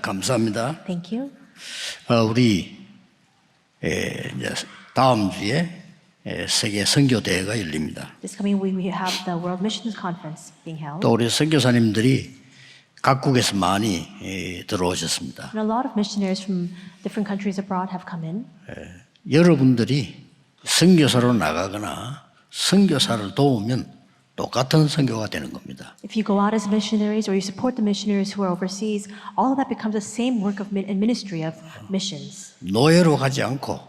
감사합니다. Thank you. 우리 이제 다음 주에 세계 선교 대회가 열립니다. This coming week we have the World Missions Conference being held. 또 우리 선교사님들이 각국에서 많이 들어오셨습니다. And a lot of missionaries from different countries abroad have come in. 여러분들이 선교사로 나가거나 선교사를 도우면 똑같은 선교가 되는 겁니다. If you go out as missionaries or you support the missionaries who are overseas, all of that becomes the same work of and ministry of missions. 노예로 가지 않고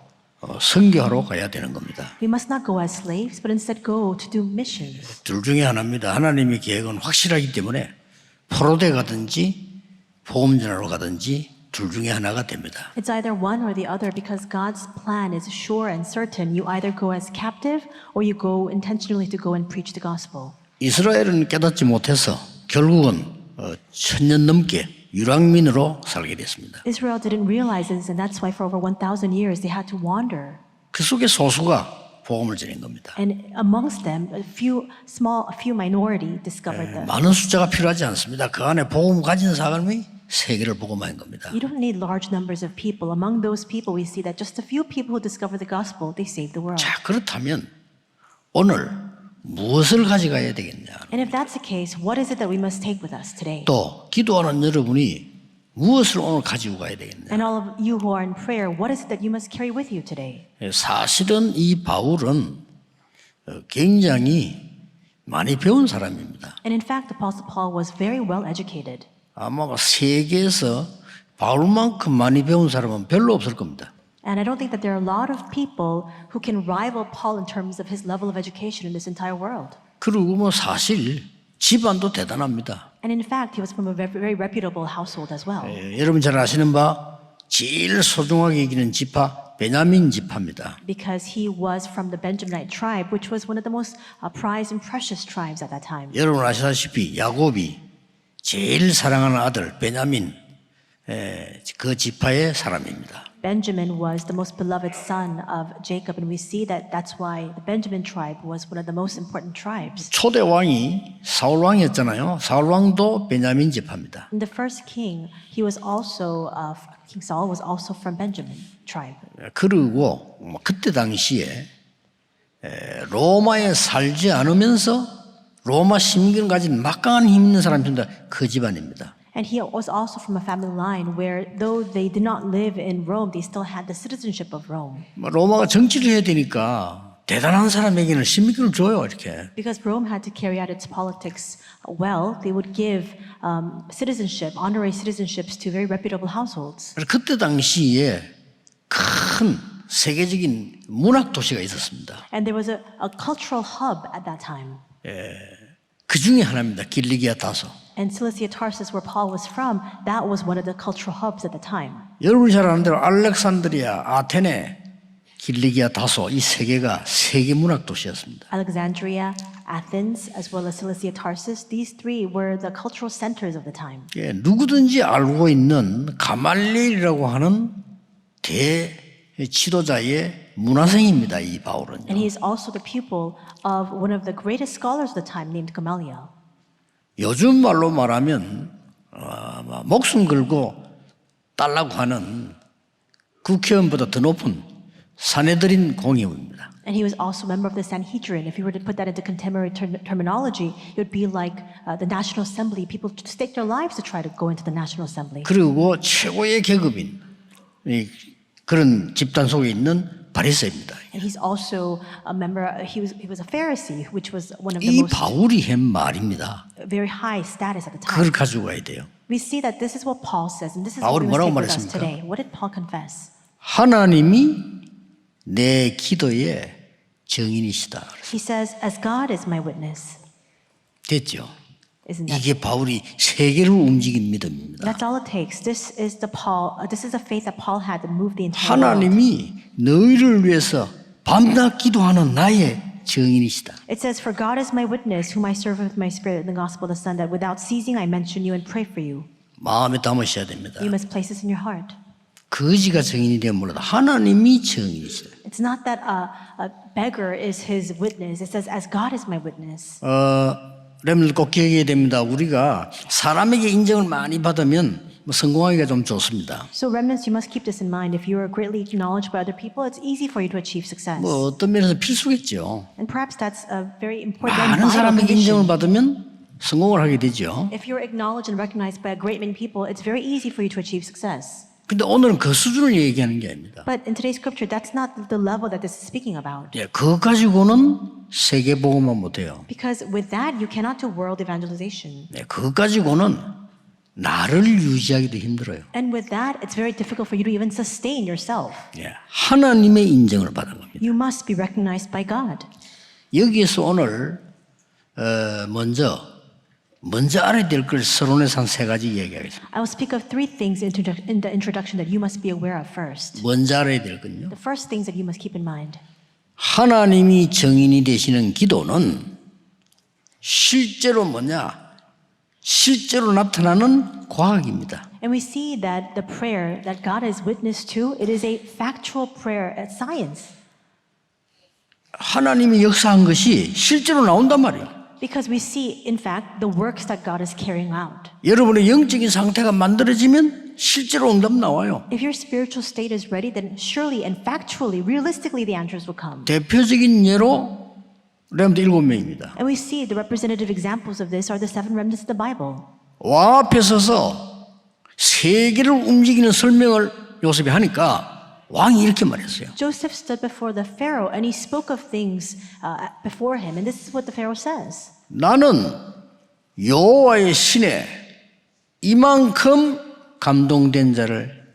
선교하러 가야 되는 겁니다. We must not go as slaves, but instead go to do missions. 둘 중에 하나입니다. 하나님의 계획은 확실하기 때문에 포로대 가든지 복음전하러 가든지 둘 중에 하나가 됩니다. It's either one or the other because God's plan is sure and certain. You either go as captive or you go intentionally to go and preach the gospel. 이스라엘은 깨닫지 못해서 결국은 1000년 넘게 유랑민으로 살게 됐습니다. Israel didn't realize this, and that's why for over 1,000 years they had to wander. 그 속에 소수가 복음을 전한 겁니다. And amongst them, a few minority discovered the. 많은 숫자가 필요하지 않습니다. 그 안에 복음 가진 사람이 세계를 복음한 겁니다. You don't need large numbers of people. Among those people, we see that just a few people who discover the gospel, they save the world. 자, 그렇다면 오늘 무엇을 가져가야 되겠냐? And if that's the case, what is it that we must take with us today? 또 기도하는 여러분이 무엇을 오늘 가지고 가야 되겠냐? And all of you who are in prayer, what is it that you must carry with you today? 사실은 이 바울은 굉장히 많이 배운 사람입니다. And in fact, Apostle Paul was very well educated. 아마 세계에서 바울만큼 많이 배운 사람은 별로 없을 겁니다. And I don't think that there are a lot of people who can rival Paul in terms of his level of education in this entire world. 그리고 뭐 사실 집안도 대단합니다. And in fact, he was from a very reputable household as well. 여러분 잘 아시는 바 제일 소중하게 여기는 지파 베냐민 지파입니다. Because he was from the Benjaminite tribe, which was one of the most prized and precious tribes at that time. 여러분 아시다시피 야곱이 제일 사랑하는 아들 베냐민 그 지파의 사람입니다. Benjamin was the most beloved son of Jacob, and we see that that's why the Benjamin tribe was one of the most important tribes. 초대 왕이 사울 왕이었잖아요. 사울 왕도 베냐민 지파입니다. And the first king, he was also King Saul was also from Benjamin tribe. 그리고 그때 당시에 로마에 살지 않으면서 로마 시민권을 가진 막강한 힘 있는 사람입니다. 그 집안입니다. And he was also from a family line where, though they did not live in Rome, they still had the citizenship of Rome. 로마가 정치를 해야 되니까 대단한 사람에게는 시민권을 줘요, 이렇게. Because Rome had to carry out its politics well, they would give citizenship, honorary citizenships to very reputable households. 그때 당시에 큰 세계적인 문학 도시가 있었습니다. And there was a cultural hub at that time. 그 중에 하나입니다. 길리기아 다소. And Cilicia Tarsus, where Paul was from, that was one of the cultural hubs at the time. 여러분이 잘 아는 대로 알렉산드리아, 아테네, 길리기아 다소 이 세 개가 세계 문학 도시였습니다. Alexandria, Athens, as well as Cilicia Tarsus, these three were the cultural centers of the time. 누구든지 알고 있는 가말리엘이라고 하는 대지도자의 문화생입니다. 이 바울은요. And he is also the pupil of one of the greatest scholars of the time named Gamaliel. 요즘 말로 말하면 목숨 걸고 달라고 하는 국회의원보다 더 높은 사내들인 공의원입니다. And he was also a member of the Sanhedrin. If you were to put that into contemporary terminology, it would be like the National Assembly. People stake their lives to try to go into the National Assembly. 그리고 최고의 계급인 그런 집단 속에 있는 바리새입니다. And he's also a member. He was a Pharisee, which was one of the 이 most 바울이 한 말입니다. very high status at the 그걸 time. 가지고 가야 돼요. We see that this is what Paul says, and this is what 바울이 we must 뭐라고 take with us 말했습니까? today. What did Paul confess? 하나님이 내 기도의 증인이시다. He says, "As God is my witness." 됐죠? Isn't that? 이게 바울이 세계를 움직인 믿음입니다. That's all it takes. This is the faith that Paul had to move the entire world. 하나님이 너희를 위해서 밤낮 기도하는 나의 증인이시다. It says, "For God is my witness, whom I serve with my spirit in the gospel of the Son, that without ceasing I mention you and pray for you." 마음에 담으셔야 됩니다. You must place this in your heart. 거지가 증인이 되면 몰라도 하나님이 증인이시다. It's not that a beggar is his witness. It says, "As God is my witness." 여러분들 꼭 기억해야 됩니다. 우리가 사람에게 인정을 많이 받으면 뭐 성공하기가 좀 좋습니다. So remnants, you must keep this in mind. If you are greatly acknowledged by other people, it's easy for you to achieve success. 뭐 어떤 면에서 필수겠죠. And perhaps that's a very important and 많은 vital 사람의 인정을 condition. 받으면 성공을 하게 되죠. If you're acknowledged and recognized by a great many people, it's very easy for you to achieve success. 근데 오늘은 그 수준을 얘기하는 게 아닙니다. But in today's scripture, that's not the level that this is speaking about. 예, 그것 가지고는 세계 복음만 못해요. Because with that, you cannot do world evangelization. 네, 그것 가지고는 나를 유지하기도 힘들어요. And with that, it's very difficult for you to even sustain yourself. 예, 하나님의 인정을 받은 겁니다. You must be recognized by God. 여기에서 오늘 먼저 알아야 될 걸 서론에서 한 세 가지 얘기하겠습니다. I will speak of three things in the introduction that you must be aware of first. 먼저 알아야 될 건요. The first things that you must keep in mind. 하나님이 정인이 되시는 기도는 실제로 실제로 나타나는 과학입니다. And we see that the prayer that God is witness to, it is a factual prayer at science. 하나님이 역사한 것이 실제로 나온단 말이에요. Because we see, in fact, the works that God is carrying out. 여러분의 영적인 상태가 만들어지면 실제로 응답 나와요. If your spiritual state is ready, then surely and factually, realistically, the answers will come. 대표적인 예로 렘드 7명입니다. And we see the representative examples of this are the seven remnants of the Bible. 왕 앞에 서서 세계를 움직이는 설명을 요셉이 하니까 왕이 이렇게 말했어요. Joseph stood before the Pharaoh and he spoke of things before him. And this is what the Pharaoh says. 나는 여호와의 신에 이만큼 감동된 자를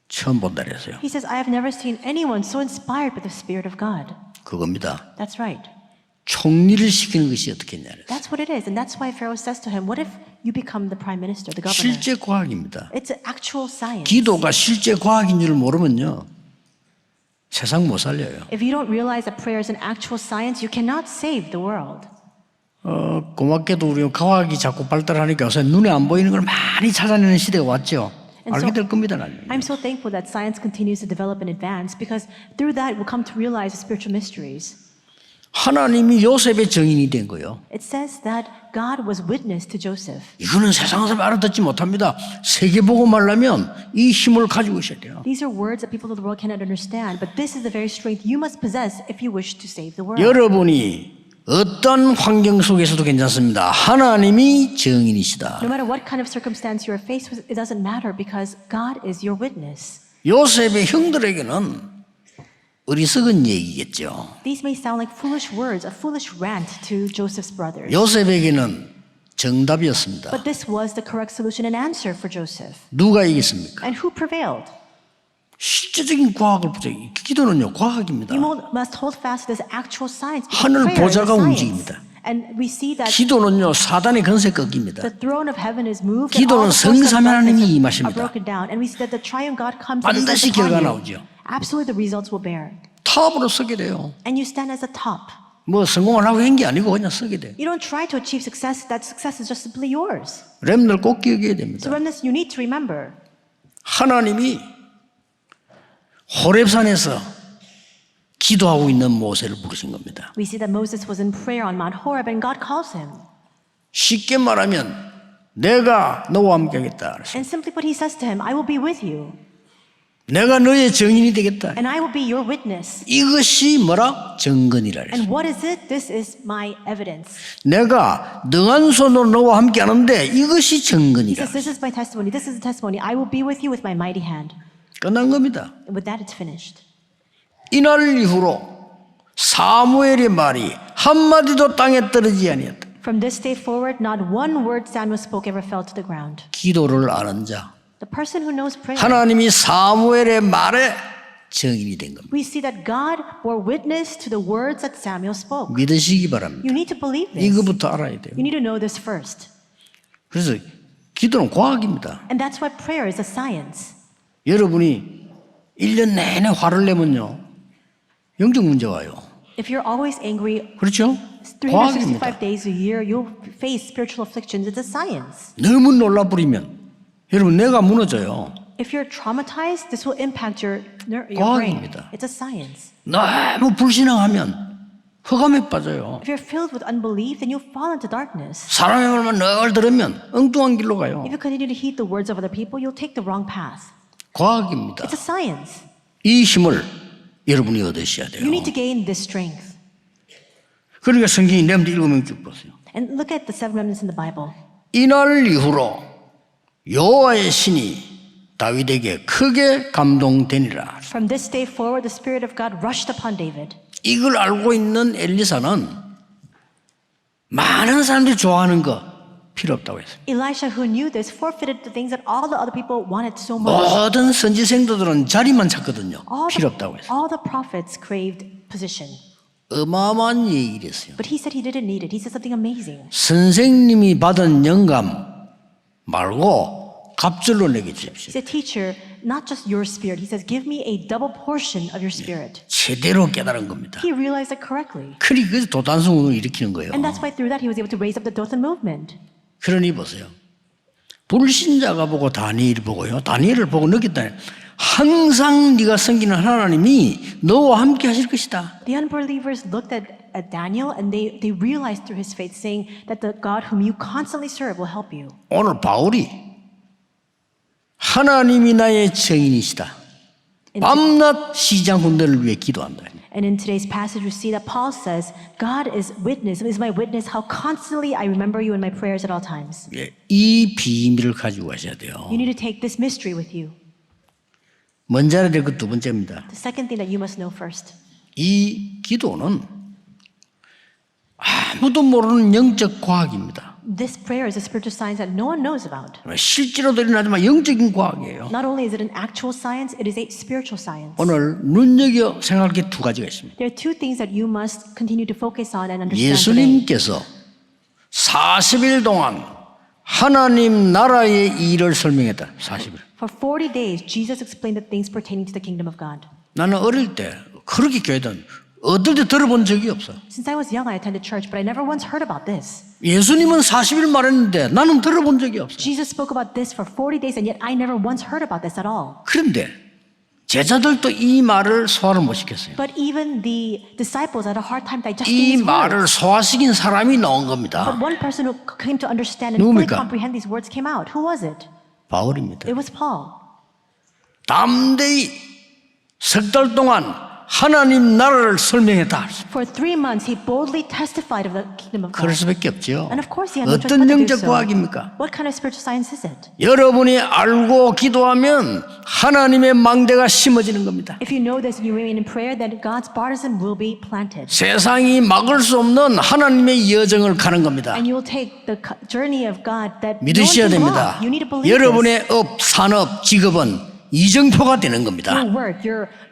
처음 본다 그랬어요. He says, I have never seen anyone so inspired by the Spirit of God. 그겁니다. That's right. 총리를 시키는 것이 어떻겠냐 그랬어요. That's what it is. And that's why Pharaoh says to him, what if you become the prime minister, the governor? 실제 과학입니다. It's an actual science. 기도가 실제 과학인 줄 모르면요. 세상 못 살려요. If you don't realize that prayer is an actual science, you cannot save the world. 고맙게도 우리 과학이 자꾸 발달하니까 요새 눈에 안 보이는 걸 많이 찾아내는 시대가 왔죠. 알게 될 겁니다. 나중에. I'm so thankful that science continues to develop and advance because through that we'll come to realize the spiritual mysteries. 하나님이 요셉의 정인이 된 거예요. It says that God was witness to Joseph. 이거는 세상에서 알아듣지 못합니다. 세계보고 하려면 이 힘을 가지고 있어야 돼요. These are words that people of the world cannot understand, but this is the very strength you must possess if you wish to save the world. 여러분이 어떤 환경 속에서도 괜찮습니다. 하나님이 정인이시다. No matter what kind of circumstance you are faced with, it doesn't matter because God is your witness. 요셉의 형들에게는 어리석은 얘기겠죠. These may sound like foolish words, a foolish rant to Joseph's brothers. 요셉에게는 정답이었습니다. But this was the correct solution and answer for Joseph. 누가 이겼습니까? And who prevailed? 실제적인 과학을 보죠. 기도는요, 과학입니다. You must hold fast to this actual science. because 하늘 prayer is a 보좌가 science. 움직입니다. And we see that 기도는요, 사단의 권세 꺾입니다. the throne of heaven is moved and 기도는 all the forces of 성삼위 하나님이 darkness 임하십니다. are broken down. And we see that the triune God comes and 반드시 descends 결과 upon 나오죠. you. Absolutely the results will bear. 탑으로 서게 돼요. And you stand as a top. 뭐 성공을 하고 한 게 아니고 그냥 서게 돼요. You don't try to achieve success. That success is just simply yours. 렘들 꼭 기억해야 So 됩니다. remnants, you need to remember. 하나님이 호렙산에서 기도하고 있는 모세를 부르신 겁니다. We see that Moses was in prayer on Mount Horeb and God calls him. 쉽게 말하면 내가 너와 함께 하겠다. And simply put, he says to him, I will be with you 내가 너의 증인이 되겠다. and I will be your witness. 이것이 뭐라? 증거니라. And what is it? This is my evidence. 내가 능한 손으로 너와 함께 하는데 이것이 He 증거니라. says, this is my testimony. This is the testimony. I will be with you with my mighty hand. 끝난 겁니다. And with that, it's finished. 이날 이후로 사무엘의 말이 한마디도 땅에 떨어지지 아니었다. From this day forward, not one word Samuel spoke ever fell to the ground. 기도를 아는 자, The person who knows prayer. 하나님이 사무엘의 말에 증인이 된 겁니다. We see that God bore witness to the words that Samuel spoke. 믿으시기 바랍니다. You need to believe this. 이거부터 알아야 돼요. You need to know this first. 그래서 기도는 과학입니다. And that's why prayer is a science. 여러분이 1년 내내 화를 내면요, 영적 문제 와요. If you're always angry, 그렇죠? 365 과학입니다. days a year, you'll face spiritual afflictions. It's a science. 너무 놀라버리면 여러분 내가 무너져요. If you're traumatized, this will impact your brain. 과학입니다. It's a science. 너무 불신앙하면 흑암에 빠져요. If you're filled with unbelief, then you'll fall into darkness. 사람의 말만 늘 들으면 엉뚱한 길로 가요. If you continue to heed the words of other people, you'll take the wrong path. 과학입니다. It's a science. 이 힘을 여러분이 얻으셔야 돼요. You need to gain this strength. 그러니까 성경이 내한테 읽으면 쭉 보세요. And look at the seven remnants in the Bible. 이날 이후로 여호와의 신이 다윗에게 크게 감동되니라. From this day forward, the Spirit of God rushed upon David. 이걸 알고 있는 엘리사는 많은 사람들이 좋아하는 거 필요 없다고 했어요. Elisha, who knew this, forfeited the things that all the other people wanted so much. 모든 선지생도들은 자리만 찾거든요. 필요 없다고 했어요. All the prophets craved position. 어마어마한 얘기를 했어요. But he said he didn't need it. He said something amazing. 선생님이 받은 영감 말고 갑절로 내게 He 주십시오. said, teacher, not just your spirit. He says, give me a double portion of your spirit. 제대로 깨달은 겁니다. He realized it correctly. 그리 그래서 도단성운을 일으키는 거예요. And that's why through that he was able to raise up the Dothan movement. 그러니 보세요. 불신자가 보고 다니엘을 보고요. 다니엘을 보고 느꼈다. 항상 네가 섬기는 하나님이 너와 함께 하실 것이다. The unbelievers looked at Daniel and they realized through his faith saying that the God whom you constantly serve will help you. 오늘 바울이 하나님이 나의 증인이시다. 밤낮 시장 군대를 위해 기도한다. And in today's passage we see that Paul says, God is my witness how constantly I remember you in my prayers at all times. 예, 이 비밀을 가지고 가셔야 돼요. You need to take this mystery with you. 먼저 알아야 될 것 두 번째입니다. The second thing that you must know first. 이 기도는 아무도 모르는 영적 과학입니다. This prayer is a spiritual science that no one knows about. 실제로도 일어나지만 영적인 과학이에요. Not only is it an actual science, it is a spiritual science. 오늘 눈여겨 생각할 게 두 가지가 있습니다. There are two things that you must continue to focus on and understand today. 예수님께서 40일 동안 하나님 나라의 일을 설명했다. 40일. For 40 days, Jesus explained the things pertaining to the kingdom of God. 나는 어릴 때 그렇게 교회든 어떨 때 들어본 적이 없어. Since I was young, I attended church, but I never once heard about this. 예수님은 40일 말했는데 나는 들어본 적이 없어. Jesus spoke about this for 40 days, and yet I never once heard about this at all. 그런데 제자들도 이 말을 소화를 못 시켰어요. But even the disciples had a hard time digesting 이 these 말을 words. 소화시킨 사람이 나온 겁니다. But one person who came to understand and fully 누굽니까? comprehend these words came out. Who was it? 바울입니다. It was Paul. 담대히 석 달 동안 하나님 나라를 설명했다. For 3 months, he boldly testified of the kingdom of God. 그럴 수밖에 없죠. And of course, he had no choice 어떤 but to do 영적 so. 과학입니까? What kind of spiritual science is it? 여러분이 알고 기도하면 하나님의 망대가 심어지는 겁니다. If you know this and you remain in prayer, then God's partisan will be planted. 세상이 막을 수 없는 하나님의 여정을 가는 겁니다. And you will take the journey of God that no one 믿으셔야 can 됩니다. walk. You need to believe this. 여러분의 업, 산업, 직업은 이정표가 되는 겁니다. Your work,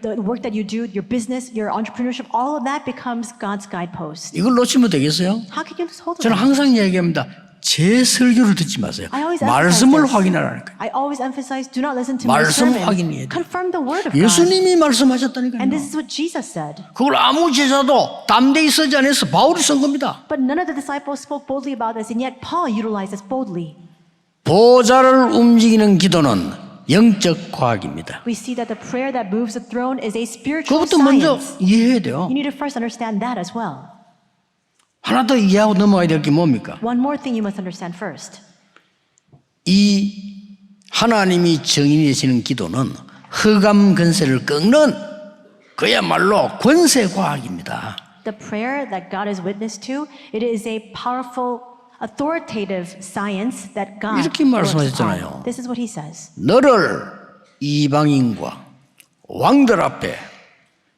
the work that you do, your business, your entrepreneurship, all of that becomes God's guidepost. 이걸 놓치면 되겠어요? How can you lose hold of 저는 it? 항상 이야기합니다. 제 설교를 듣지 마세요. I always 말씀을 emphasize 확인하라니까. this. I always emphasize, do not listen to my 말씀 sermon. 확인해야 돼요. Confirm the word of God. 예수님이 말씀하셨다니까요. And this is what Jesus said. 그걸 아무 제자도 담대히 쓰지 않아서 바울이 쓴 겁니다. But none of the disciples spoke boldly about this, and yet Paul utilized this boldly. 보좌를 움직이는 기도는 영적 과학입니다. We see that the prayer that moves the throne is a spiritual 그것부터 먼저 science. 이해해야 돼요. You need to first understand that as well. 하나 더 이해하고 넘어가야 될 게 뭡니까? One more thing you must understand first. 이 하나님이 정인이 되시는 기도는 흑암 권세를 꺾는 그야말로 권세 과학입니다. The prayer that God is witness to, it is a powerful, authoritative science that God 이렇게 works 말씀하셨잖아요. upon. This is what he says. 너를 이방인과 왕들 앞에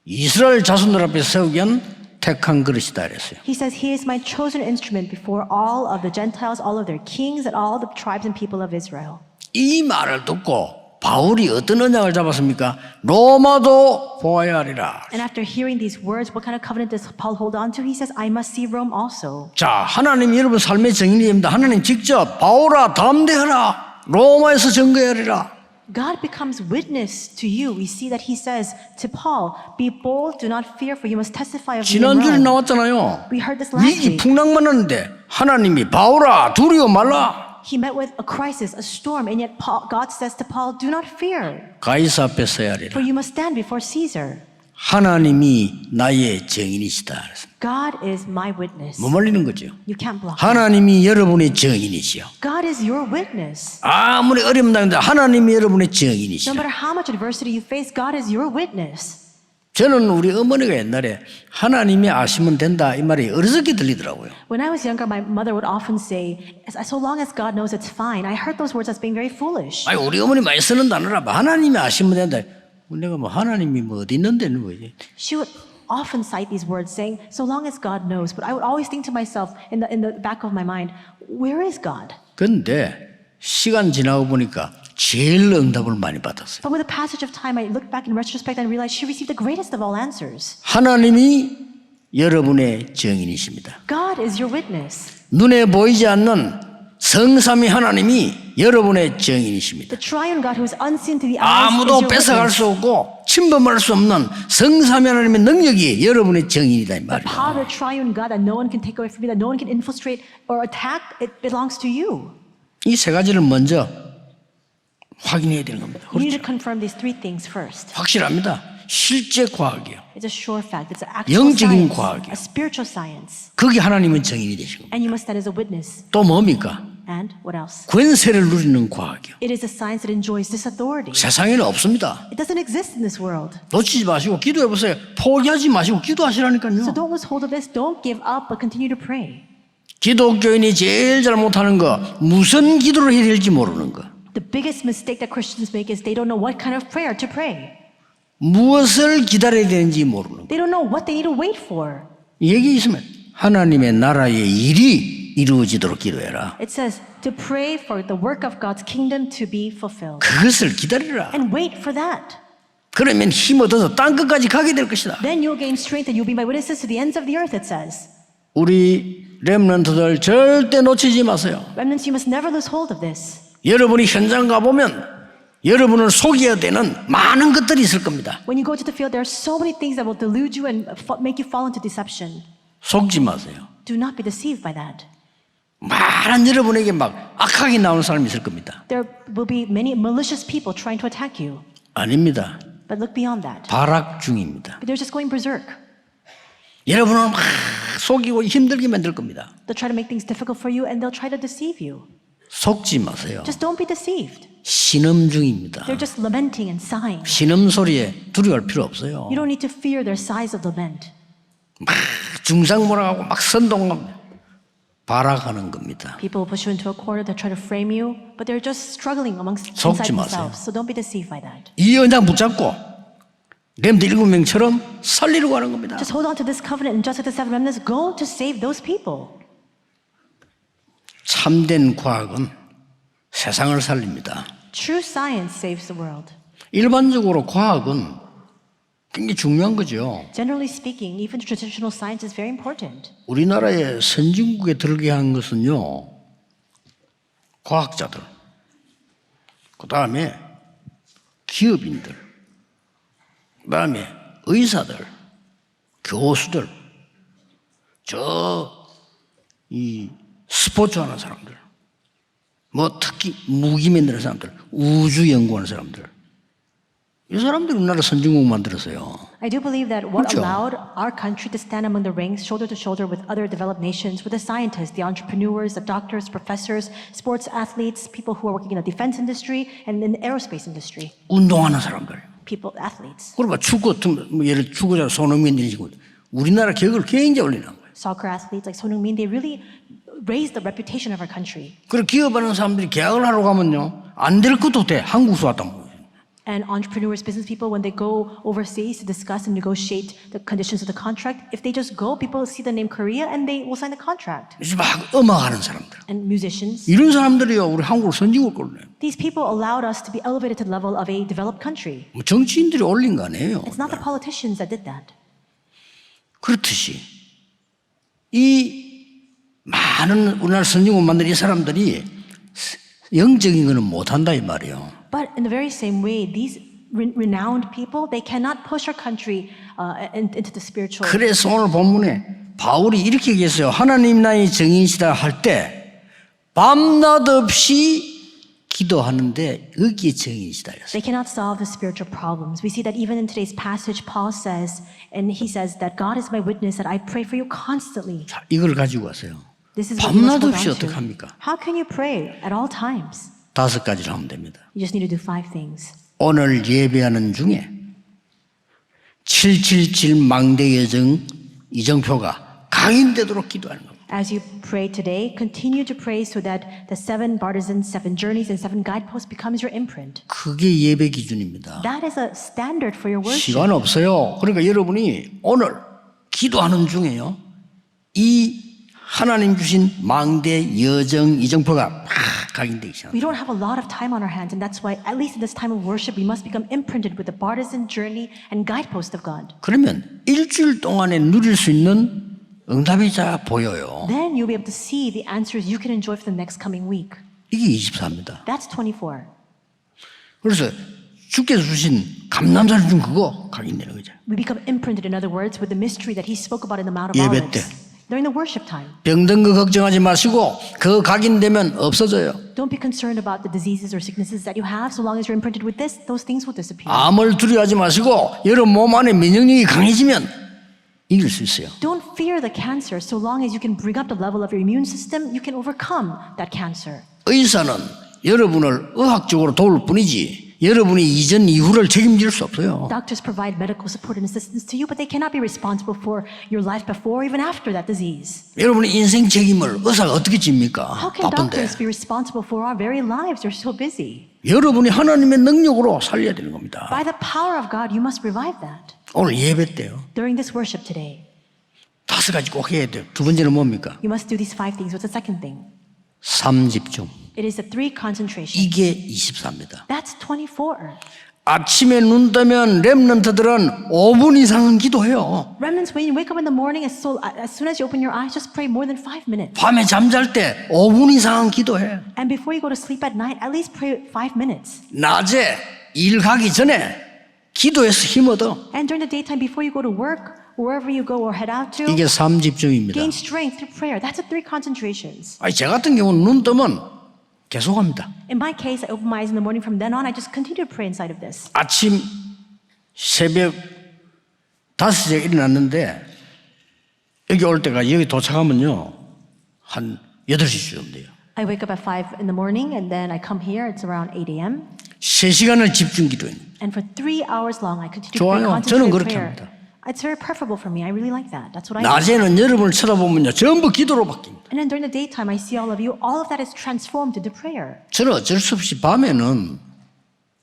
이스라엘 자손들 앞에 세우기 위한 택한 그릇이다 그랬어요. He says, he is my chosen instrument before all of the Gentiles, all of their kings, and all the tribes and people of Israel. 이 말을 듣고 바울이 어떤 언약을 잡았습니까? 로마도 보아야 하리라. And after hearing these words, what kind of covenant does Paul hold on to? He says, I must see Rome also. 자, 하나님 여러분 삶의 정인이 됩니다. 하나님 직접 바울아 담대하라. 로마에서 증거하리라. God becomes witness to you. We see that he says to Paul, be bold, do not fear, for you must testify of me in 지난주에 Rome. 나왔잖아요. We heard this last 위기 week. 풍랑만하는데 하나님이 바울아 두려워 말라. He met with a crisis, a storm, and yet God says to Paul, do not fear, 가이사 앞에 서야 하리라. for you must stand before Caesar. 하나님이 나의 증인이시다. God is my witness. 머물리는 거죠. You can't block. 하나님이 여러분의 증인이시요. God is your witness. 아무리 어려움 당해도 하나님이 여러분의 No 증인이시요. matter how much adversity you face, God is your witness. 저는 우리 어머니가 옛날에 하나님이 아시면 된다 이 말이 어리석게 들리더라고요. When I was younger, my mother would often say, "So long as God knows, it's fine." I heard those words as being very foolish. 아니 우리 어머니 많이 쓰는 단어라. 하나님이 아시면 된다. 내가 뭐 하나님이 뭐 어디 있는데 는 거지. She would often cite these words, saying, "So long as God knows." But I would always think to myself in the back of my mind, "Where is God?" 근데 시간 지나고 보니까 제일 응답을 많이 받았어요. But with the passage of time, I looked back in retrospect and realized she received the greatest of all answers. 하나님이 여러분의 증인이십니다. God is your witness. 눈에 보이지 않는 성삼위 하나님이 여러분의 증인이십니다. The triune God who is unseen to the eyes is 아무도 your 뺏어갈 witness. 수 없고 침범할 수 없는 성삼위 하나님의 능력이 여러분의 증인이다 이 The 말이에요. power of the triune God that no one can take away from you, that no one can infiltrate or attack, it belongs to you. 이 세 가지를 먼저 확인해야 되는 겁니다. You need to 그렇죠? confirm these three things first. 확실합니다. 실제 과학이요. It's a sure fact. It's an actual 영적인 science, 과학이요. a spiritual science. 거기 하나님은 증인이 되신 겁니다. And you must stand as a witness. 또 뭡니까? And what else? 권세를 누리는 과학이요. It is a science that enjoys this authority. 세상에는 없습니다. It doesn't exist in this world. 놓치지 마시고 기도해 보세요. 포기하지 마시고 기도하시라니까요. So don't lose hold of this. Don't give up, but continue to pray. 기독교인이 제일 잘못하는 거 무슨 기도를 해야 될지 모르는 거. The biggest mistake that Christians make is they don't know what kind of prayer to pray. 무엇을 기다려야 되는지 모르는 거. They don't know what they need to wait for. 여기 있으면 하나님의 나라의 일이 이루어지도록 기도해라. It says to pray for the work of God's kingdom to be fulfilled. 그것을 기다리라. And wait for that. 그러면 힘 얻어서 땅 끝까지 가게 될 것이다. Then you'll gain strength and you'll be my witnesses to the ends of the earth, it says. 우리 렘넌트들 절대 놓치지 마세요. Remnants, you must never lose hold of this. 여러분이 현장 가보면 여러분을 속여야 되는 많은 것들이 있을 겁니다. When you go to the field, there are so many things that will delude you and make you fall into deception. 속지 마세요. Do not be deceived by that. 많은 여러분에게 막 악하게 나오는 사람이 있을 겁니다. There will be many malicious people trying to attack you. 아닙니다. But look beyond that. 발악 중입니다. They're just going berserk. 여러분을 막 속이고 힘들게 만들 겁니다. They'll try to make things difficult for you and they'll try to deceive you. 속지 마세요. Just don't be deceived. 신음 중입니다. They're just lamenting and sighing. 신음 소리에 두려워할 필요 없어요. You don't need to fear their sighs of lament. 막 중상모략하고 막 선동하고 발악하는 겁니다. People will push you into a corner, they'll try to frame you, but they're just struggling amongst 속지 inside 마세요. themselves. So don't be deceived by that. 이 언약 붙잡고 렘드 7명처럼 살리려고 하는 겁니다. Just hold on to this covenant and just like the seven remnants, go to save those people. 참된 과학은 세상을 살립니다. True science saves the world. 일반적으로 과학은 굉장히 중요한 거죠. Generally speaking, even traditional science is very important. 우리나라의 선진국에 들게 한 것은요, 과학자들, 그 다음에 기업인들, 그 다음에 의사들, 교수들, 이 스포츠 하는 사람들, 뭐 특히 무기 만드는 사람들, 우주 연구하는 사람들, 이 사람들이 우리나라 선진국 만들었어요. I do believe that what 그렇죠. allowed our country to stand among the ranks, shoulder to shoulder with other developed nations, were the scientists, the entrepreneurs, the doctors, professors, sports athletes, people who are working in the defense industry and in the aerospace industry. 운동하는 사람들. People, athletes. 그러면 축구 같은 뭐 예를 들어 축구자 손흥민 이런 식으로 우리나라 격을 굉장히 올리는 거예요. Soccer athletes like Son Heung-min, they really raised the reputation of our country. 그리고 기업하는 사람들이 계약을 하러 가면요, 안 될 것도 돼. 한국서 왔다 뭐. And entrepreneurs, business people, when they go overseas to discuss and negotiate the conditions of the contract, if they just go, people see the name Korea and they will sign the contract. 이제 막 음악하는 사람들. And musicians, 이런 사람들이요, 우리 한국을 선진국 걸려요. these people allowed us to be elevated to the level of a developed country. 뭐 정치인들이 올린 거 아니에요. It's not the politicians that did that. 그렇듯이 이 많은 우리나라 선진국 만든 이 사람들이 영적인 거는 못한다 이 말이에요. But in the very same way, these renowned people, they cannot push our country into the spiritual. 그래서 오늘 본문에 바울이 이렇게 얘기했어요. 하나님 나의 증인이시다 할 때 밤낮 없이 기도하는데 여기에 정인이시다. They cannot solve the spiritual problems. We see that even in today's passage, Paul says, and he says that God is my witness that I pray for you constantly. 자, 이걸 가지고 와서요. This is what you must 밤낮 hold 없이 on to. 어떡합니까? How can you pray at all times? 5가지를 하면 됩니다. You just need to do 5 things. 오늘 예배하는 중에 777 망대 여정 이정표가 각인되도록 기도하는 겁니다. As you pray today, continue to pray so that the 7 partisans, 7 journeys, and 7 guideposts becomes your imprint. 그게 예배 기준입니다. That is a standard for your worship. 시간 없어요. 그러니까 여러분이 오늘 기도하는 중에요. 이 하나님 주신 망대 여정 이정표가 막 각인되기 시작합니다. We don't have a lot of time on our hands, and that's why, at least in this time of worship, we must become imprinted with the partisan journey and guidepost of God. 그러면 일주일 동안에 누릴 수 있는 응답이 자 보여요. Then you'll be able to see the answers you can enjoy for the next coming week. 이게 24입니다. That's 24. 그래서 주께서 주신 감남자를 준 그거 각인되는 거죠. We become imprinted, in other words, with the mystery that he spoke about in the Mount of 예배 때. Olives. During the worship time. 병든 거 걱정하지 마시고 그거 각인되면 없어져요. Don't be concerned about the diseases or sicknesses that you have. So long as you're imprinted with this, those things will disappear. 암을 두려워하지 마시고 여러분 몸 안에 면역력이 강해지면 이길 수 있어요. Don't fear the cancer. So long as you can bring up the level of your immune system, you can overcome that cancer. 의사는 여러분을 의학적으로 도울 뿐이지 여러분이 이전 이후를 책임질 수 없어요. Doctors provide medical support and assistance to you, but they cannot be responsible for your life before or even after that disease. 여러분의 인생 책임을 의사가 어떻게 집니까? How can 바쁜데. doctors be responsible for our very lives? They're so busy. 여러분이 하나님의 능력으로 살려야 되는 겁니다. By the power of God, you must revive that. 오늘 예배 때요. During this worship today, 5가지 꼭 해야 돼요. 두 번째는 뭡니까? you must do these 5 things. What's the second thing? 3집중. It is the 3 concentration. 이게 24입니다. That's 24. 아침에 눈 뜨면 렘넌트들은 5분 이상은 기도해요. Remnants, when you wake up in the morning, as soon as you open your eyes, just pray more than 5 minutes. 밤에 잠잘 때 5분 이상은 기도해. And before you go to sleep at night, at least pray 5 minutes. 낮에 일 가기 전에 기도해서 힘 얻어. And during the daytime, before you go to work, wherever you go or head out to, 이게 3집중입니다. gain strength through prayer. That's the 3 concentrations. 아니, 저 같은 경우는 눈 뜨면 계속합니다. In my case, I open my eyes in the morning. From then on, I just continue to pray inside of this. 아침 새벽 5시에 일어났는데 여기 올 때가 여기 도착하면요 한 8시쯤 돼요. I wake up at 5 in the morning, and then I come here. It's around 8 a.m. 3시간을 집중 기도해요. And for 3 hours long, I continue to 좋아요. pray 저는 concentrated 그렇게 prayer. 합니다. It's very preferable for me. I really like that. That's what I do. 낮에는 여러분을 쳐다보면요 전부 기도로 바뀝니다. And then during the daytime, I see all of you. All of that is transformed into prayer. 저는 어쩔 수 없이 밤에는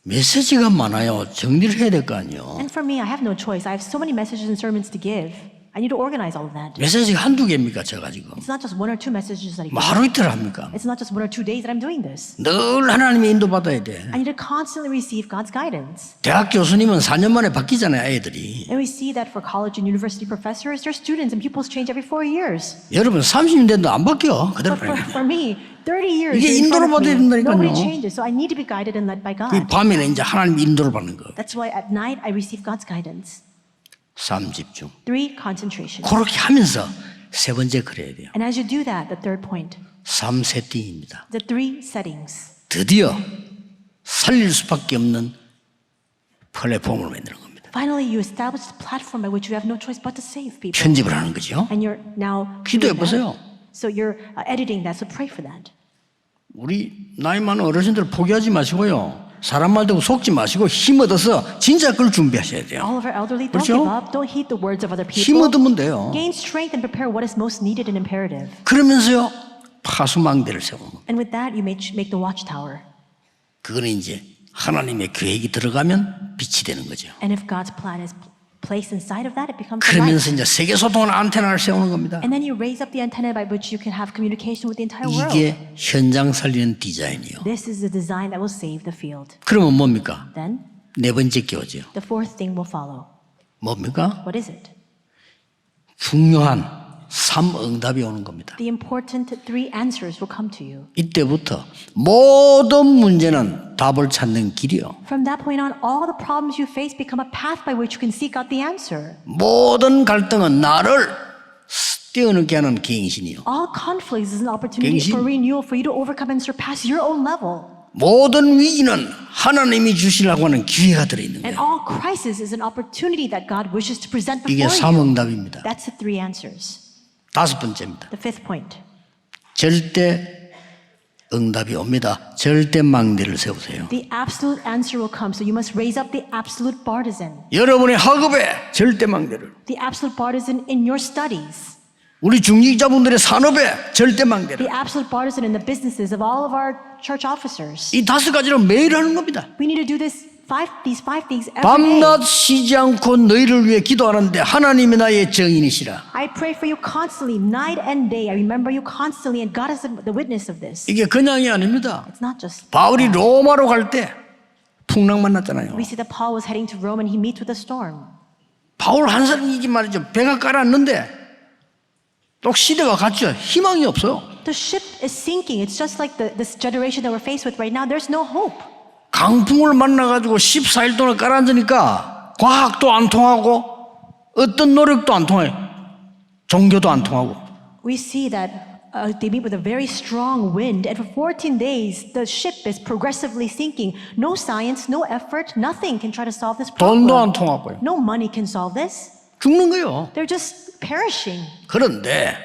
메시지가 많아요. 정리를 해야 될 거 아니에요. And for me, I have no choice. I have so many messages and sermons to give. I need to organize all of that. 메시지가 한두 개입니까 제가 지금. It's not just 1 or 2 messages that I give. 하루 이틀 합니까? It's not just 1 or 2 days that I'm doing this. 늘 하나님의 인도받아야 돼. I need to constantly receive God's guidance. 대학 교수님은 4년 만에 바뀌잖아요 애들이. And we see that for college and university professors, their students and pupils change every 4 years. 여러분 30년 됐는데 안 바뀌어. 그대로 But 바뀌어. for me, 30 years 이게 in front 인도로 of 받아야 me, 된다니까요. nobody changes. So I need to be guided and led by God. 그 밤에는 이제 하나님 인도를 받는 거. That's why at night I receive God's guidance. 3집중. 3 concentration. 그렇게 하면서 세 번째 그래야 돼요. And as you do that, the third point, 3세팅입니다. the 3 settings. 드디어 살릴 수밖에 없는 플랫폼을 만드는 겁니다. Finally, you establish the platform by which you have no choice but to save people. 편집을 하는 거죠. And you're now 기도해 doing 보세요. that. So you're editing that, so pray for that. 우리 나이 많은 어르신들 포기하지 마시고요. 사람 말 듣고 속지 마시고 힘 얻어서 진짜 그걸 준비하셔야 돼요. All of our elderly, don't 그렇죠? give up. Don't heed the words of other 힘 people. 얻으면 돼요. Gain strength and prepare what is most needed and imperative. 그러면서요 파수망대를 세우는 겁니다. And with that, you make the watchtower. 그거는 이제 하나님의 계획이 들어가면 빛이 되는 거죠. And if God's plan is placed inside of that, it becomes a light. 그러면서 이제 세계 소통을 안테나를 세우는 겁니다. And then you raise up the antenna by which you can have communication with the entire world. 이게 현장 살리는 디자인이요. This is the design that will save the field. 그러면 뭡니까? Then 네 번째 게 오죠. the fourth thing will follow. 뭡니까? What is it? 중요한 3응답이 오는 겁니다. The important 3 answers will come to you. 이때부터 모든 문제는 답을 찾는 길이요. From that point on, all the problems you face become a path by which you can seek out the answer. 모든 갈등은 나를 뛰어넘게 하는 갱신이요. All conflicts is an opportunity 갱신. for renewal, for you to overcome and surpass your own level. 모든 위기는 하나님이 주시려고 하는 기회가 들어있는 And 거예요. all crisis is an opportunity that God wishes to present 이게 before you. 삼응답입니다. That's the three answers. 다섯 번째입니다. The fifth point. 절대 응답이 옵니다. 절대 망대를 세우세요. The absolute answer will come, so you must raise up the absolute partisan. 여러분의 학업에 절대 망대를, The absolute partisan in your studies. 우리 중직자분들의 산업에 절대 망대를, The absolute partisan in the businesses of all of our church officers. 이 다섯 가지를 매일 하는 겁니다. We need to do these five things every day. 밤낮 쉬지 않고 너희를 위해 기도하는데 하나님이 나의 증인이시라. I pray for you constantly, night and day. I remember you constantly, and God is the witness of this. 이게 그냥이 아닙니다. It's not just. 바울이 로마로 갈 때 풍랑 만났잖아요. We see that Paul was heading to Rome and he meets with a storm. 바울 한 사람이지 말이죠. 배가 깔았는데 또 시대가 갔죠. 희망이 없어요. The ship is sinking. It's just like this generation that we're faced with right now. There's no hope. 강풍을 만나가지고 14일 동안 깔아앉으니까 과학도 안 통하고 어떤 노력도 안 통해요. 종교도 안 통하고. We see that they meet with a very strong wind, and for 14 days, the ship is progressively sinking. No science, no effort, nothing can try to solve this 돈도 안 problem. 통하고요. No money can solve this. 죽는 거예요. They're just perishing. 그런데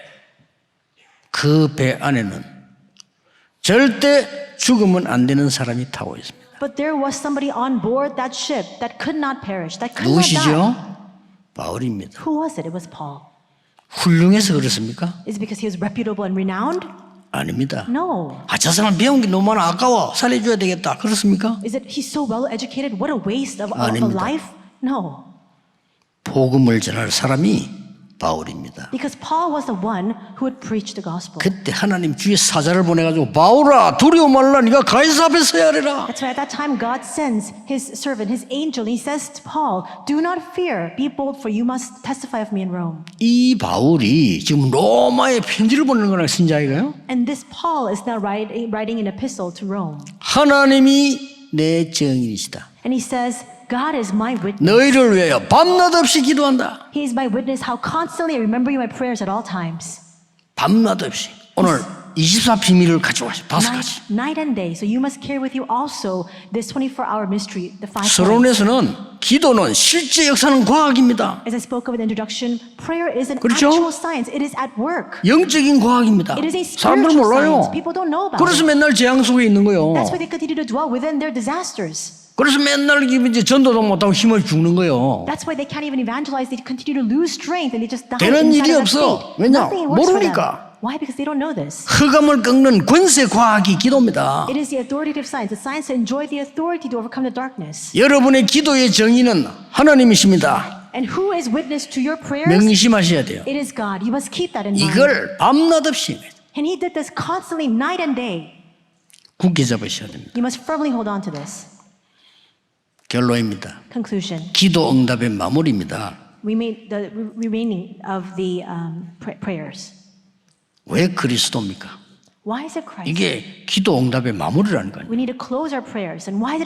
그 배 안에는 절대 죽으면 안 되는 사람이 타고 있습니다. But there was somebody on board that ship that could not perish, that could not die. 누구시죠? 바울입니다. Who was it? It was Paul. 훌륭해서 그렇습니까? Is it because he was reputable and renowned? 아닙니다. No. 저 사람 배운 게 너무 많아 아까워 살려줘야 되겠다 그렇습니까? Is it he's so well educated? What a waste of a 아닙니다. life? No. 복음을 전할 사람이 바울입니다. Because Paul was the one who would preach the gospel. 그때 하나님 주의 사자를 보내가지고 바울아 두려워 말라 네가 가이사 앞에 서야 하리라. That's why at that time God sends his servant, his angel, and he says to Paul, do not fear, be bold, for you must testify of me in Rome. 이 바울이 지금 로마에 편지를 보내는 거랑 신자이가요? And this Paul is now writing an epistle to Rome. 하나님이 내 증인이시다. And he says, God is my witness. 너희를 위하여 밤낮 없이 기도한다. He is my witness how constantly I remember you in my prayers at all times. 밤낮 없이. 오늘 24 비밀을 가져가시 다섯 가지. Night and day. So you must carry with you also this 24-hour mystery, the 5 points. 서론에서는 기도는 실제 역사는 과학입니다. As I spoke of in the introduction, prayer is an 그렇죠? actual science. It is at work. 영적인 과학입니다. It is a 사람들 spiritual 몰라요. science. People don't know about 그래서 it. 맨날 재앙 속에 있는 거예요. That's why they continue to dwell within their disasters. 그래서 맨날 이제 전도도 못하고 힘을 죽는 거예요. That's why they can't even evangelize. They continue to lose strength and they just die 되는 inside 일이 of that 없어. state. 왜냐? Nothing works for them. 모르니까. Why? Because they don't know this. 흑암을 꺾는 권세 과학이 기도입니다. It is the authoritative science, the science to enjoy the authority to overcome the darkness. 여러분의 기도의 정의는 하나님이십니다. And who is witness to your prayers? 명심하셔야 돼요. It is God. You must keep that in mind. 이걸 밤낮 없이 And he did this constantly, night and day. 굳게 잡으셔야 됩니다. You must firmly hold on to this. 결론입니다. Conclusion. 기도 응답의 마무리입니다. We made the remaining of the prayers. 왜 그리스도입니까? Why is it Christ? 이게 기도 응답의 마무리라는 거예요. We need to close our prayers. And why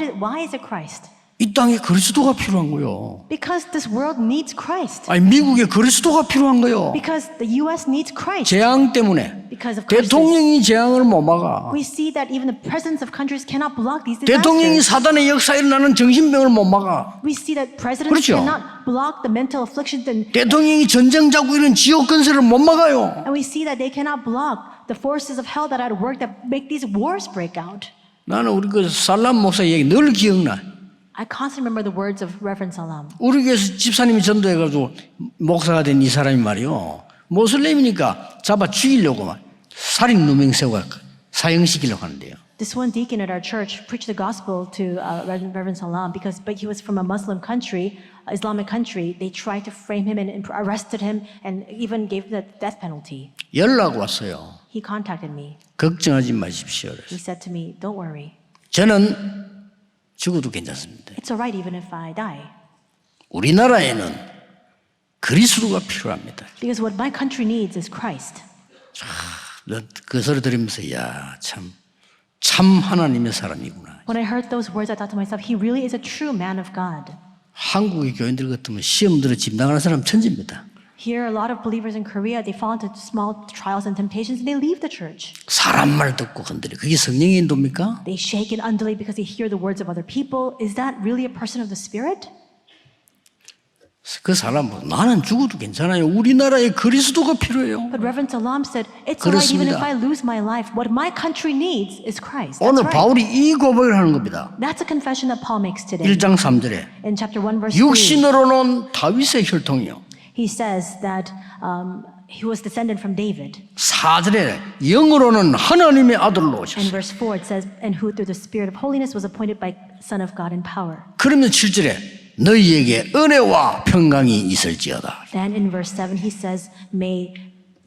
is it Christ? 이 땅에 그리스도가 필요한 거예요. Because this world needs Christ. 아니 미국에 그리스도가 필요한 거예요. Because the U.S. needs Christ. 재앙 때문에 Because of crisis. 대통령이 재앙을 못 막아. We see that even the presidents of countries cannot block these 대통령이 disasters. 사단의 역사에 일어나는 정신병을 못 막아. We see that presidents 그렇죠. cannot block the mental afflictions and 대통령이 전쟁 자고 이런 지옥 건설을 못 막아요. we see that they cannot block the forces of hell that are at work that make these wars break out. 나는 우리 그 살람 목사 얘기 늘 기억나. I constantly remember the words of Reverend Salam. 우리 교회에서 집사님이 전도해가지고 목사가 된 이 사람이 말이요. 모슬렘이니까 잡아 죽이려고 막 살인 누명세우가 사형시키려고 하는데요. This one deacon at our church preached the gospel to Reverend Salam but he was from a Muslim country, Islamic country. They tried to frame him and arrested him and even gave the death penalty. 연락 왔어요. He contacted me. 걱정하지 마십시오. He said to me, "Don't worry. 저는 죽어도 괜찮습니다. It's all right even if I die." 우리나라에는 그리스도가 필요합니다. Because what my country needs is Christ. 그 소리 들으면서 참 하나님의 사람이구나. When I heard those words, I thought to myself, he really is a true man of God. 한국의 교인들 같으면 시험 들어 집 나가는 사람 천지입니다. Here, a lot of believers in Korea, they fall into small trials and temptations and they leave the church. 사람 말 듣고 흔들려. 그게 성령의 인도입니까? They shake and undulate because they hear the words of other people. Is that really a person of the Spirit? 그 사람은 나는 죽어도 괜찮아요. 우리나라에 그리스도가 필요해요. But Reverend Salam said, it's all right even if 그렇습니다. I lose my life. What my country needs is Christ. That's 오늘 right. 바울이 이 고백을 하는 겁니다. That's a confession that Paul makes today. 1장 3절에 In chapter 1, verse 3, 육신으로는 다윗의 혈통이요. he says that he was descended from David. 4절에 영으로는 하나님의 아들로 In 오셨어요. verse 4, it says, and who through the Spirit of holiness was appointed by Son of God in power. 그러면 7절에 너희에게 은혜와 평강이 있을지어다. Then in verse 7, he says, may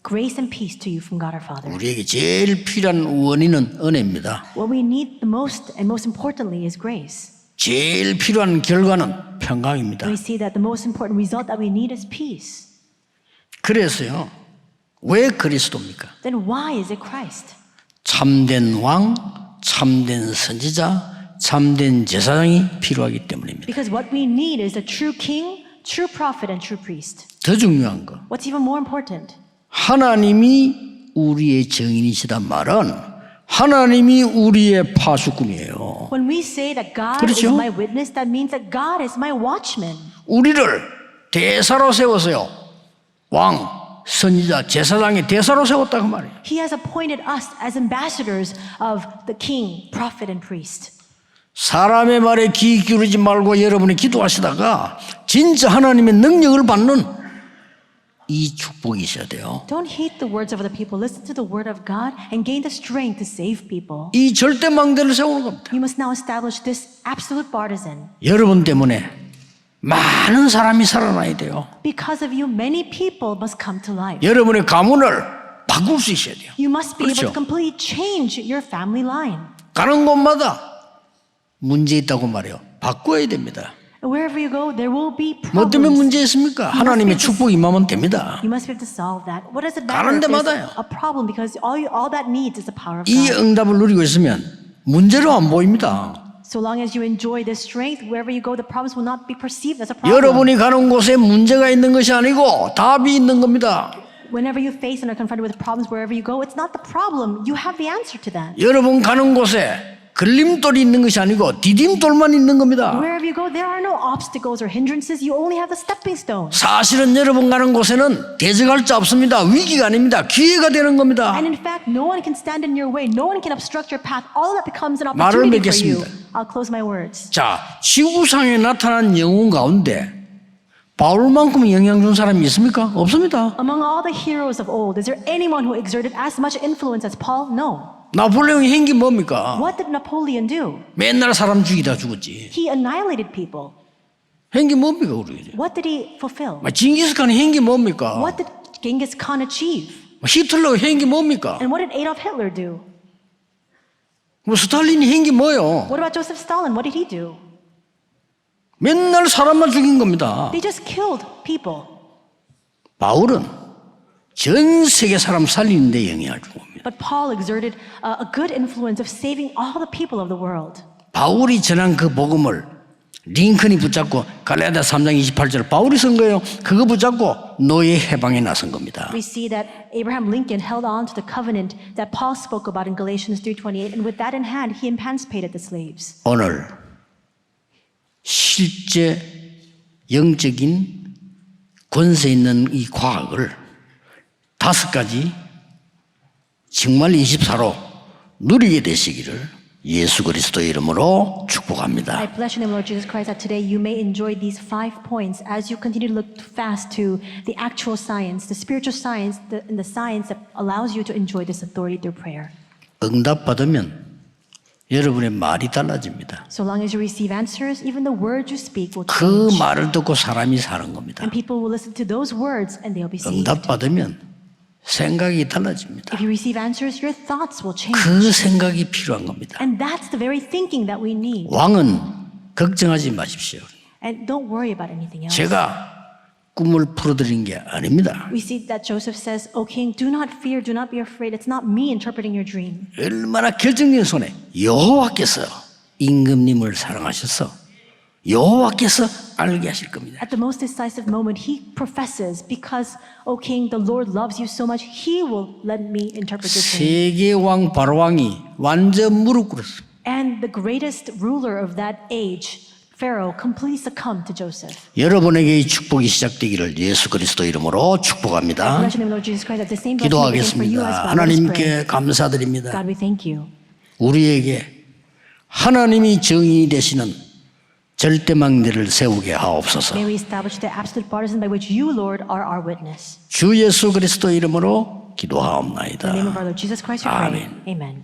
grace and peace to you from God our Father. 우리에게 제일 필요한 원인은 은혜입니다. What we need the most and most importantly is grace. 제일 필요한 결과는 평강입니다. We see that the most important result that we need is peace. 그래서요. 왜 그리스도입니까? Then why is it Christ? 참된 왕, 참된 선지자, 참된 제사장이 필요하기 때문입니다. Because what we need is a true king, true prophet, and true priest. 더 중요한 거. What's even more important? 하나님이 우리의 증인이시단 말은 하나님이 우리의 파수꾼이에요. When we say that God 그렇죠? is my witness, that means that God is my watchman. 우리를 대사로 세워서요. 왕, 선지자, 제사장의 대사로 세웠다고 말이에요. He has appointed us as ambassadors of the king, prophet, and priest. 사람의 말에 귀 기울이지 말고 여러분이 기도하시다가 진짜 하나님의 능력을 받는 이 축복이 있어야 돼요. Don't heed the words of other people. Listen to the word of God and gain the strength to save people. 이 절대망대를 세우는 겁니다. You must now establish this absolute partisan. 여러분 때문에 많은 사람이 살아나야 돼요. Because of you, many people must come to life. 여러분의 가문을 바꿀 수 있어야 돼요. You must be able 그렇죠. to completely change your family line. 가는 곳마다 문제 있다고 말해요. 바꿔야 됩니다. And wherever you go, there will be 뭐 때문에 problems. 문제 있습니까? 하나님의 축복이 임하면 됩니다. You must be able to solve that. What does it matter 가는 if 데마다요. there's a problem? Because all that needs is the power of 이 God. 응답을 누리고 있으면 문제로 안 보입니다. So long as you enjoy this strength, wherever you go, the problems will not be perceived as a problem. 여러분이 가는 곳에 문제가 있는 것이 아니고 답이 있는 겁니다. Whenever you face and are confronted with problems, wherever you go, it's not the problem. You have the answer to that. 여러분 가는 곳에 걸림돌이 있는 것이 아니고 디딤돌만 있는 겁니다. Wherever you go, there are no obstacles or hindrances. You only have the stepping stones. 사실은 여러분 가는 곳에는 대적할 자 없습니다. 위기가 아닙니다. 기회가 되는 겁니다. And in fact, no one can stand in your way. No one can obstruct your path. All that becomes an 말을 opportunity for you. 맺겠습니다. I'll close my words. 자, 지구상에 나타난 영웅 가운데 바울만큼 영향 준 사람이 있습니까? 없습니다. Among all the heroes of old, is there anyone who exerted as much influence as Paul? No. 나폴레옹이 한 게 뭡니까? What did Napoleon do? 맨날 사람 죽이다 죽었지. He annihilated people. 한 게 뭡니까 우리? What did he fulfill? 징기스칸이 한 게 뭡니까? What did Genghis Khan achieve? 히틀러가 한 게 뭡니까? And what did Adolf Hitler do? 뭐 스탈린이 한 게 뭐예요? What about Joseph Stalin? What did he do? 맨날 사람만 죽인 겁니다. They just killed people. 바울은 전 세계 사람 살리는 데 영향을 준 겁니다. But Paul exerted a good influence of saving all the people of the world. 바울이 전한 그 복음을 링컨이 붙잡고 갈라디아 3장 28절 바울이 쓴 거예요. 그거 붙잡고 노예 해방에 나선 겁니다. We see that Abraham Lincoln held on to the covenant that Paul spoke about in Galatians 3:28, and with that in hand, he emancipated the slaves. 오늘 실제 영적인 권세 있는 이 과학을 5가지 정말 24로 누리게 되시기를 예수 그리스도의 이름으로 축복합니다. I bless your name, Lord Jesus Christ, that today you may enjoy these 5 points as you continue to look fast to the actual science, the spiritual science, and the science that allows you to enjoy this authority through prayer. 응답받으면 여러분의 말이 달라집니다. So long as you receive answers, even the words you speak will 그 change. 말을 듣고 사람이 사는 겁니다. And people will listen to those words and they'll be saved. 응답받으면 생각이 달라집니다. If you receive answers, your thoughts will change. 그 생각이 필요한 겁니다. And that's the very thinking that we need. 왕은 걱정하지 마십시오. And don't worry about anything else. 제가 꿈을 풀어드린 게 아닙니다. We see that Joseph says, O king, do not fear, do not be afraid. It's not me interpreting your dream. 얼마나 결정적인 손에 여호와께서 임금님을 사랑하셔서 여호와께서 알게 하실 겁니다. At the most decisive moment, he professes, because, O king, the Lord loves you so much, he will let me interpret your dream. 세계 왕 바로 왕이 완전 무릎 꿇었어요. And the greatest ruler of that age, Pharaoh, completely succumbed to Joseph. 여러분에게 이 축복이 시작되기를 예수 그리스도 이름으로 축복합니다. Bless the name of Lord Jesus Christ, that the same blessing may begin for you as 기도하겠습니다. well. Let us pray. 하나님께 감사드립니다. God, we thank you. 우리에게 하나님이 정의 되시는 절대망대를 세우게 하옵소서. May we establish the absolute partisan by which you, Lord, are our witness. 주 예수 그리스도 이름으로 In the name 기도하옵나이다. of our Lord Jesus Christ, we pray. Amen. Amen.